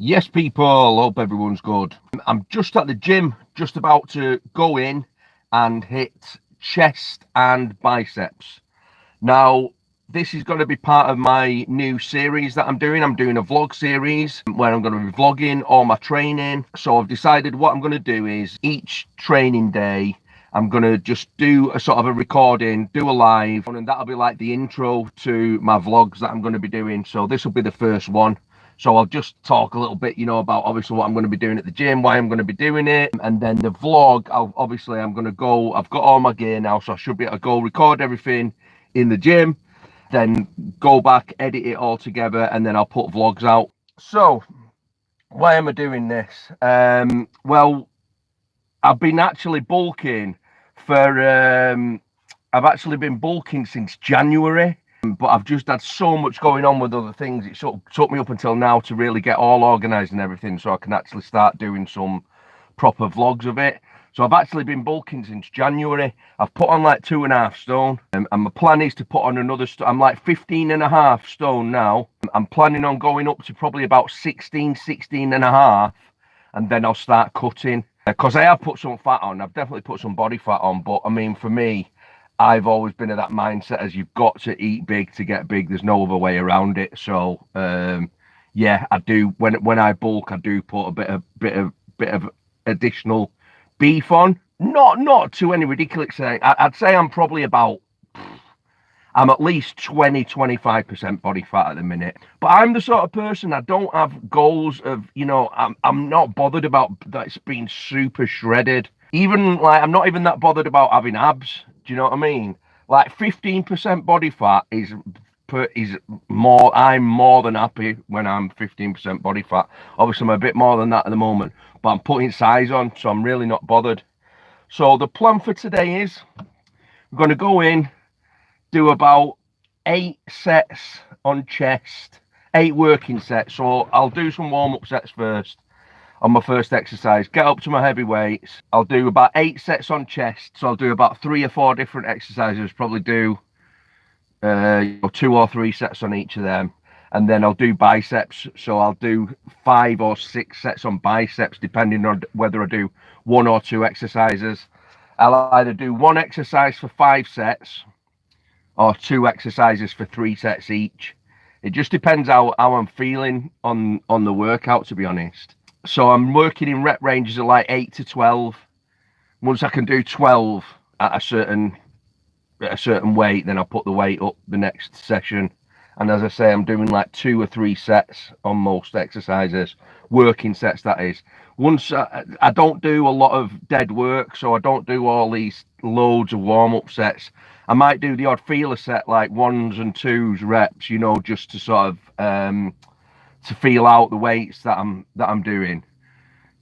Yes, people, hope everyone's good. I'm just at the gym, just about to go in and hit chest and biceps. Now, this is going to be part of my new series that I'm doing. I'm doing a vlog series where I'm going to be vlogging all my training. So I've decided what I'm going to do is each training day, I'm going to just do a sort of a recording, do a live, and that'll be like the intro to my vlogs that I'm going to be doing. So this will be the first one. So I'll just talk a little bit, about obviously what I'm going to be doing at the gym, why I'm going to be doing it. And then the vlog, I'm going to go, I've got all my gear now, so I should be able to go record everything in the gym, then go back, edit it all together, and then I'll put vlogs out. So why am I doing this? Well, I've been actually bulking I've actually been bulking since January, but I've just had so much going on with other things. It sort of took me up until now to really get all organised and everything, so I can actually start doing some proper vlogs of it. So I've actually been bulking since January. I've put on like 2.5 stone, and my plan is to put on another I'm like 15.5 stone now. I'm planning on going up to probably about 16.5, and then I'll start cutting, because I have put some fat on. I've definitely put some body fat on, but I mean, for me, I've always been of that mindset as you've got to eat big to get big. There's no other way around it. So yeah, I do, when I bulk, I do put a bit of additional beef on. Not to any ridiculous extent. I'd say I'm at least 20-25% body fat at the minute. But I'm the sort of person, I don't have goals of, I'm not bothered about that it's being super shredded. Even like, I'm not even that bothered about having abs. Do you know what I mean? Like 15% body fat is more. I'm more than happy when I'm 15% body fat. Obviously, I'm a bit more than that at the moment, but I'm putting size on, so I'm really not bothered. So the plan for today is we're going to go in, do about 8 sets on chest, 8 working sets. So I'll do some warm-up sets first on my first exercise, get up to my heavy weights. I'll do about 8 sets on chest. So I'll do about 3 or 4 different exercises, probably do 2 or 3 sets on each of them. And then I'll do biceps. So I'll do 5 or 6 sets on biceps, depending on whether I do 1 or 2 exercises. I'll either do 1 exercise for 5 sets or 2 exercises for 3 sets each. It just depends how I'm feeling on the workout, to be honest. So I'm working in rep ranges of like 8 to 12. Once I can do 12 at a certain weight, then I'll put the weight up the next session. And as I say, I'm doing like 2 or 3 sets on most exercises, working sets, that is. Once I don't do a lot of dead work, so I don't do all these loads of warm-up sets. I might do the odd feeler set, like 1s and 2s reps, just to sort of to feel out the weights that I'm doing.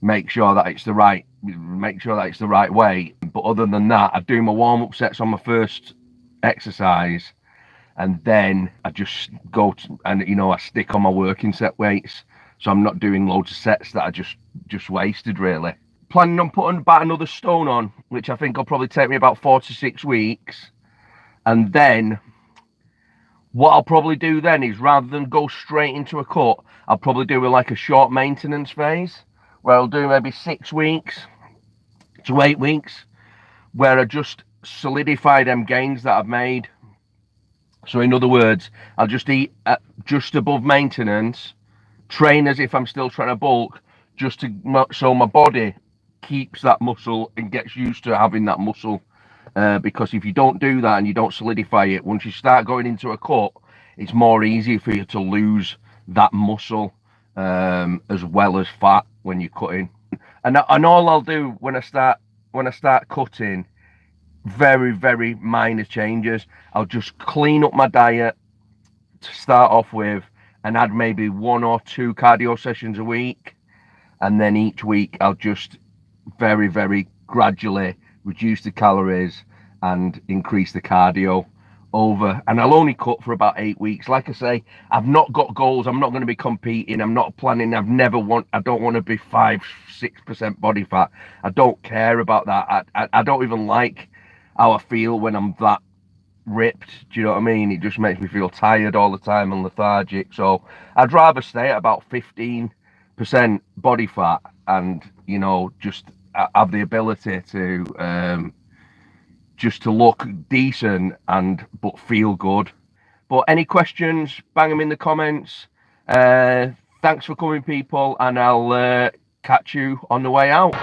Make sure that it's the right weight. But other than that, I do my warm-up sets on my first exercise, and then I just go and I stick on my working set weights, so I'm not doing loads of sets that I just wasted, really. Planning on putting about another stone on, which I think will probably take me about 4 to 6 weeks. And then what I'll probably do then is, rather than go straight into a cut, I'll probably do like a short maintenance phase where I'll do maybe 6 weeks to 8 weeks where I just solidify them gains that I've made. So in other words, I'll just eat just above maintenance, train as if I'm still trying to bulk, just so my body keeps that muscle and gets used to having that muscle. Because if you don't do that and you don't solidify it, once you start going into a cut, it's more easy for you to lose that muscle as well as fat when you're cutting. And all I'll do when I start cutting, very, very minor changes. I'll just clean up my diet to start off with and add maybe 1 or 2 cardio sessions a week. And then each week I'll just very, very gradually reduce the calories and increase the cardio over. And I'll only cut for about 8 weeks. Like I say, I've not got goals. I'm not going to be competing. I'm not planning. I don't want to be 5-6% body fat. I don't care about that. I don't even like how I feel when I'm that ripped. Do you know what I mean? It just makes me feel tired all the time and lethargic. So I'd rather stay at about 15% body fat, and just have the ability to just to look decent and but feel good. But any questions, bang them in the comments. Thanks for coming, people, and I'll catch you on the way out.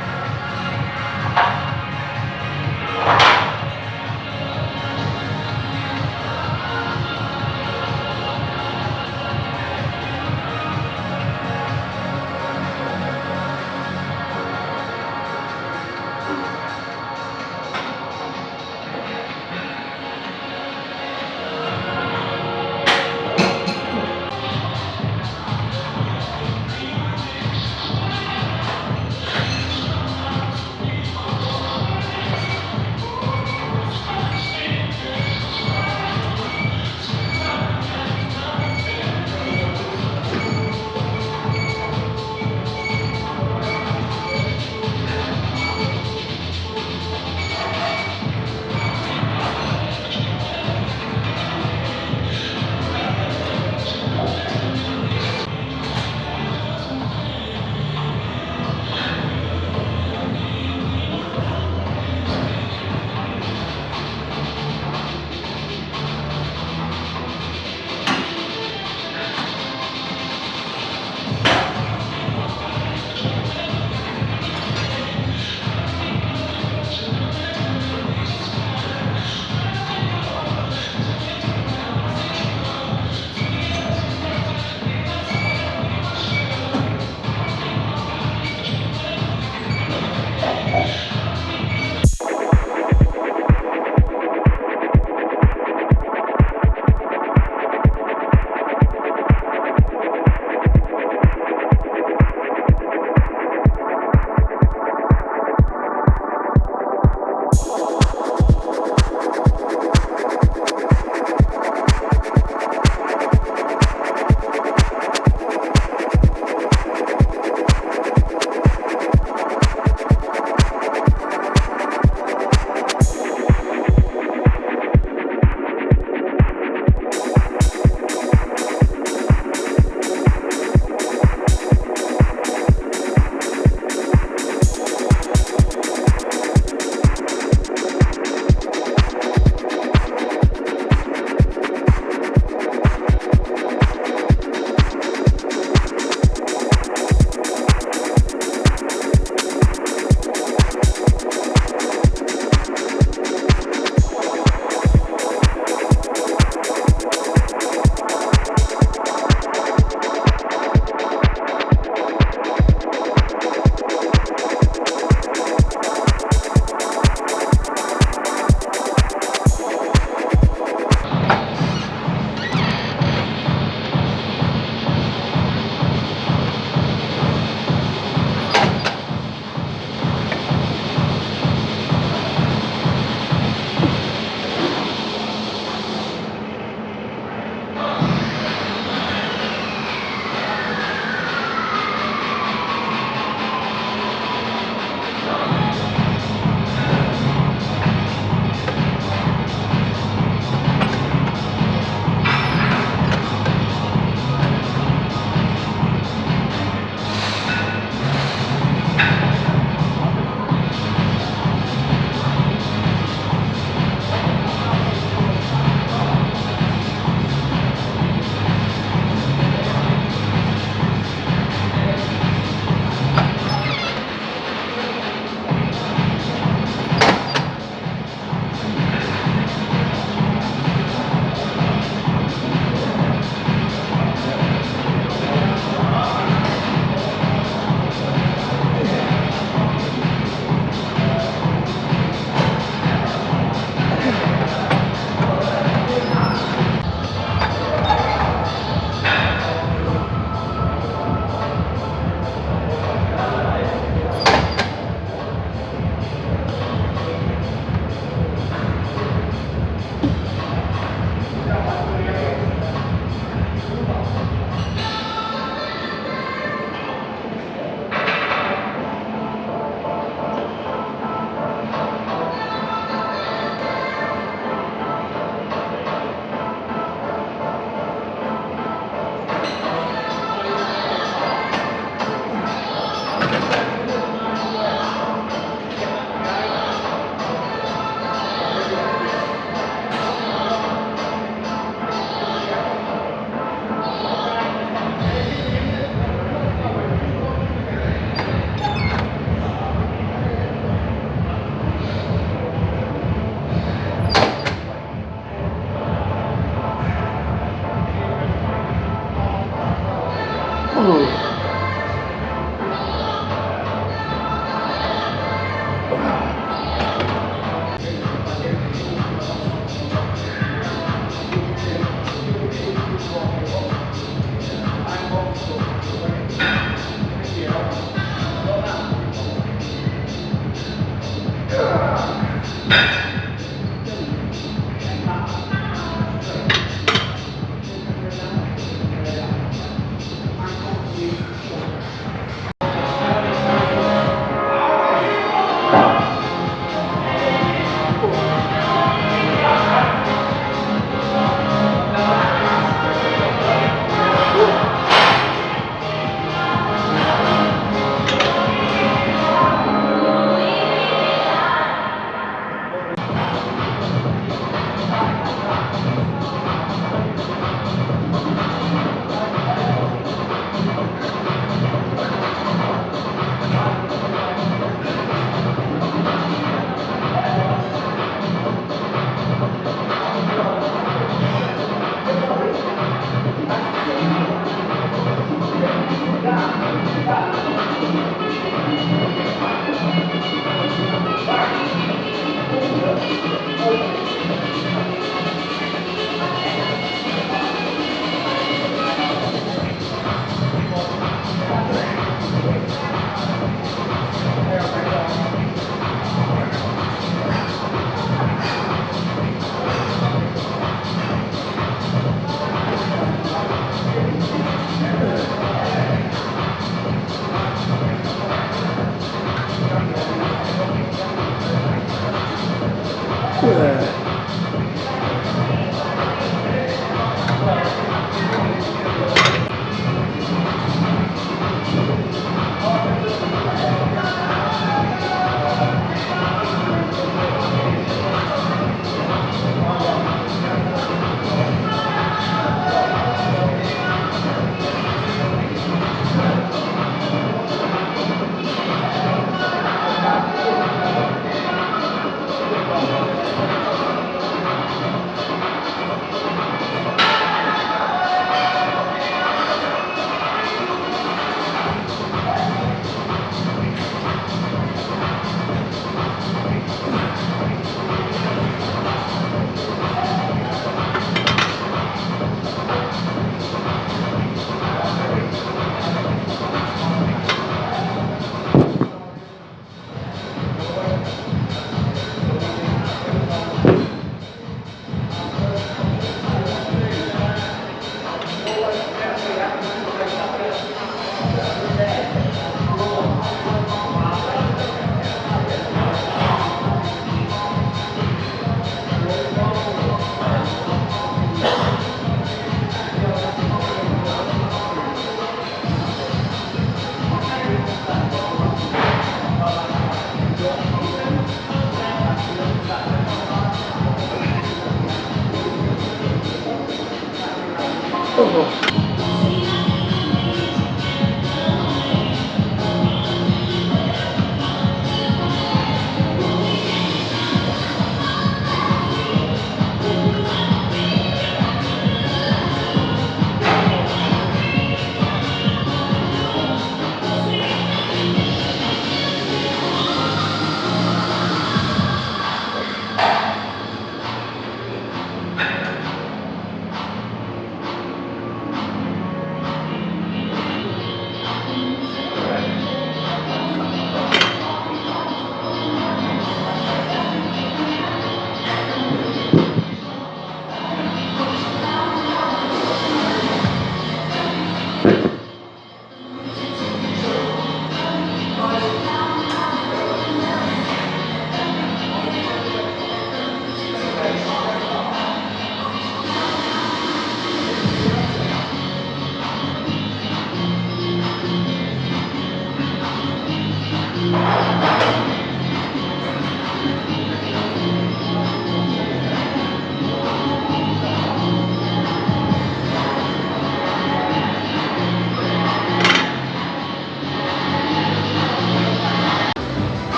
Yeah.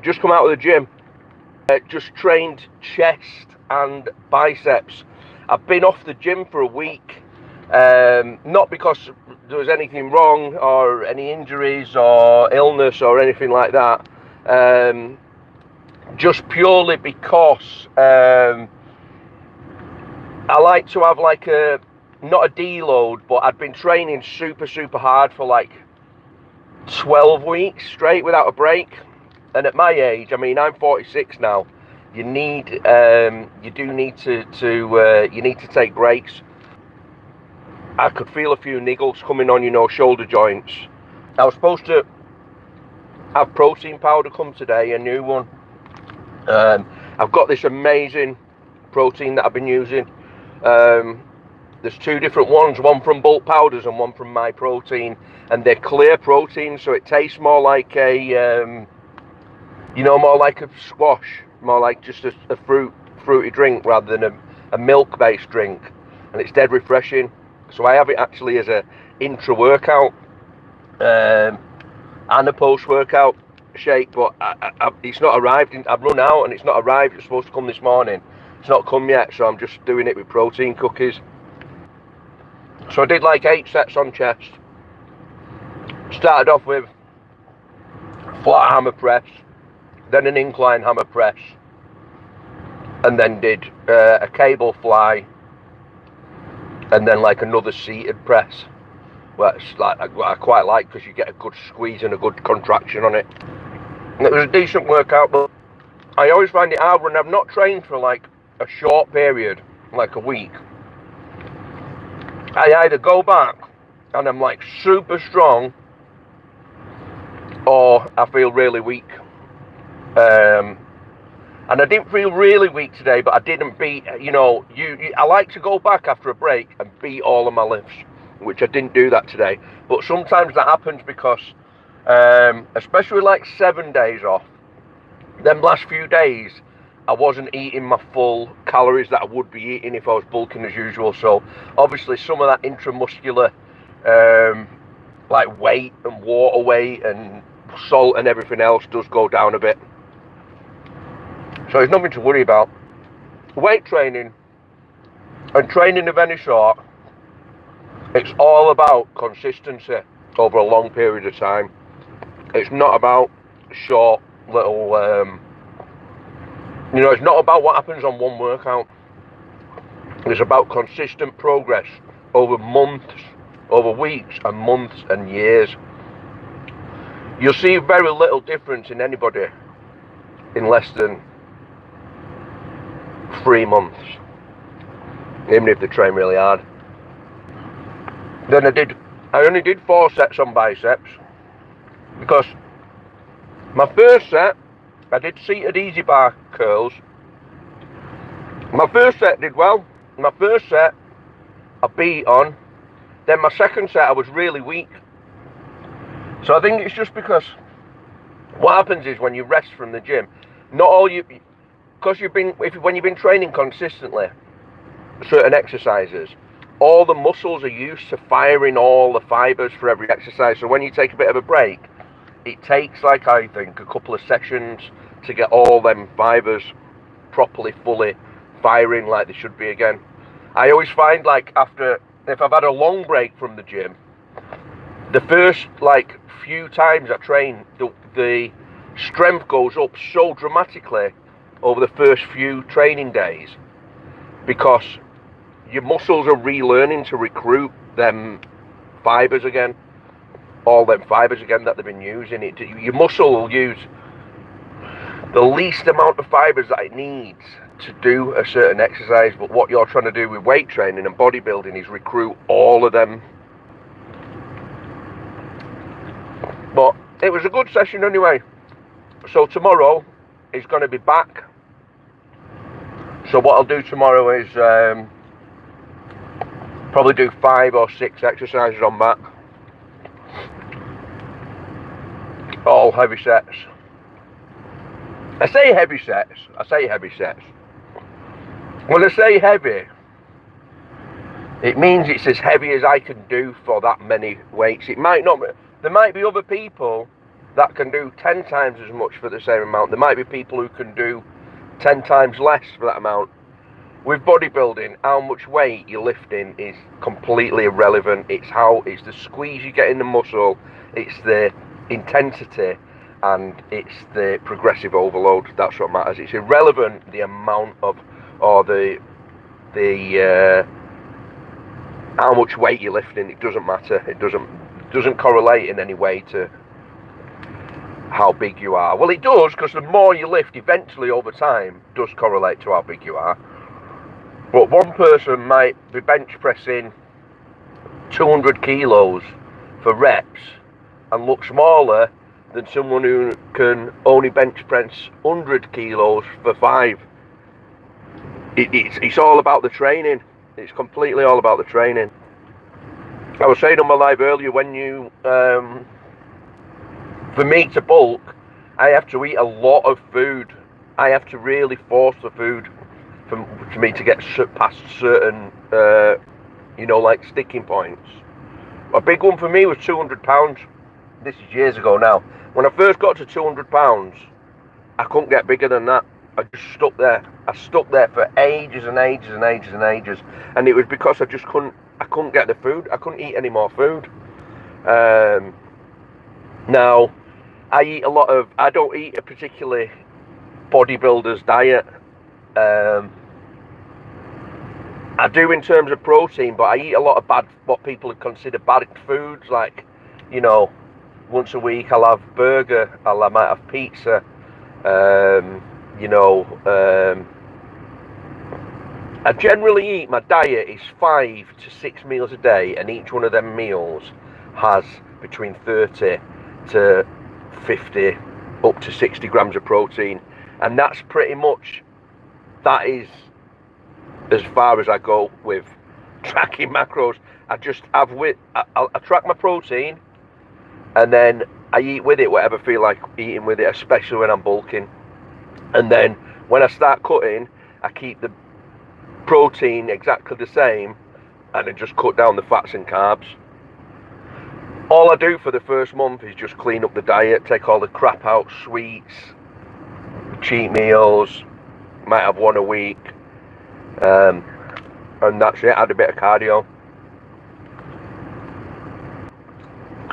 just come out of the gym. Just trained chest and biceps. I've been off the gym for a week. Not because there was anything wrong or any injuries or illness or anything like that. Just purely because I like to have like not a deload, but I'd been training super hard for like 12 weeks straight without a break. And at my age, I mean, I'm 46 now. You do need to take breaks. I could feel a few niggles coming on, shoulder joints. I was supposed to have protein powder come today, a new one. I've got this amazing protein that I've been using. There's two different ones, one from Bulk Powders and one from My Protein, and they're clear protein, so it tastes more like a more like a squash, more like just a fruity drink rather than a milk-based drink, and it's dead refreshing. So I have it actually as a intra-workout and a post-workout shake, but it's not arrived. I've run out and it's not arrived. It's supposed to come this morning. It's not come yet, so I'm just doing it with protein cookies. So I did like 8 sets on chest. Started off with flat hammer press, then an incline hammer press, and then did a cable fly, and then like another seated press. Well, it's like I quite like, because you get a good squeeze and a good contraction on it. And it was a decent workout, but I always find it hard when I've not trained for like a short period, like a week. I either go back and I'm like super strong, or I feel really weak. And I didn't feel really weak today, but I didn't beat, I like to go back after a break and beat all of my lifts, which I didn't do that today. But sometimes that happens because, especially like 7 days off, them last few days, I wasn't eating my full calories that I would be eating if I was bulking as usual. So obviously some of that intramuscular, like weight and water weight and salt and everything else does go down a bit. So there's nothing to worry about. Weight training and training of any sort, it's all about consistency over a long period of time. It's not about short little, it's not about what happens on one workout. It's about consistent progress over months, over weeks and months and years. You'll see very little difference in anybody in less than 3 months, even if they train really hard. Then I only did 4 sets on biceps, because my first set, I did seated easy bar curls. My first set did well. My first set I beat on. Then my second set I was really weak. So I think it's just because what happens is when you rest from the gym, because when you've been training consistently certain exercises, all the muscles are used to firing all the fibers for every exercise. So when you take a bit of a break, it takes, like, I think, a couple of sessions to get all them fibers properly, fully firing like they should be again. I always find, like, if I've had a long break from the gym, the first, like, few times I train, the strength goes up so dramatically over the first few training days, because your muscles are relearning to recruit them fibers again, all them fibers again that they've been using. Your muscle will use the least amount of fibers that it needs to do a certain exercise, but what you're trying to do with weight training and bodybuilding is recruit all of them. But it was a good session anyway. So tomorrow is going to be back. So what I'll do tomorrow is probably do 5 or 6 exercises on back. All heavy sets. I say heavy sets. When I say heavy, it means it's as heavy as I can do for that many weights. It might not be. There might be other people that can do 10 times as much for the same amount. There might be people who can do 10 times less for that amount. With bodybuilding, how much weight you're lifting is completely irrelevant. It's the squeeze you get in the muscle, it's the intensity, and it's the progressive overload. That's what matters. It's irrelevant the amount of, or the how much weight you're lifting. It doesn't matter. It doesn't correlate in any way to how big you are. Well, it does, because the more you lift, eventually over time does correlate to how big you are. But one person might be bench pressing 200 kilos for reps and look smaller than someone who can only bench press 100 kilos for 5. It's all about the training. It's completely all about the training. I was saying on my live earlier, when you, for me to bulk, I have to eat a lot of food. I have to really force the food for me to get past certain, like sticking points. A big one for me was 200 pounds. This is years ago now. When I first got to 200 pounds, I couldn't get bigger than that. I just stuck there. I stuck there for ages and ages and ages and ages. And it was because I couldn't get the food. I couldn't eat any more food. Now, I don't eat a particularly bodybuilder's diet. I do in terms of protein, but I eat a lot of what people would consider bad foods, like, once a week I'll have burger, I might have pizza, I generally eat, my diet is 5 to 6 meals a day, and each one of them meals has between 30 to 50 up to 60 grams of protein, and that is as far as I go with tracking macros. I track my protein, and then I eat with it whatever I feel like eating with it, especially when I'm bulking. And then when I start cutting, I keep the protein exactly the same, and I just cut down the fats and carbs. All I do for the first month is just clean up the diet, take all the crap out, sweets, cheat meals, might have one a week, and that's it. Add a bit of cardio.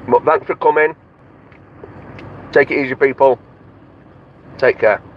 But thanks for coming. Take it easy, people. Take care.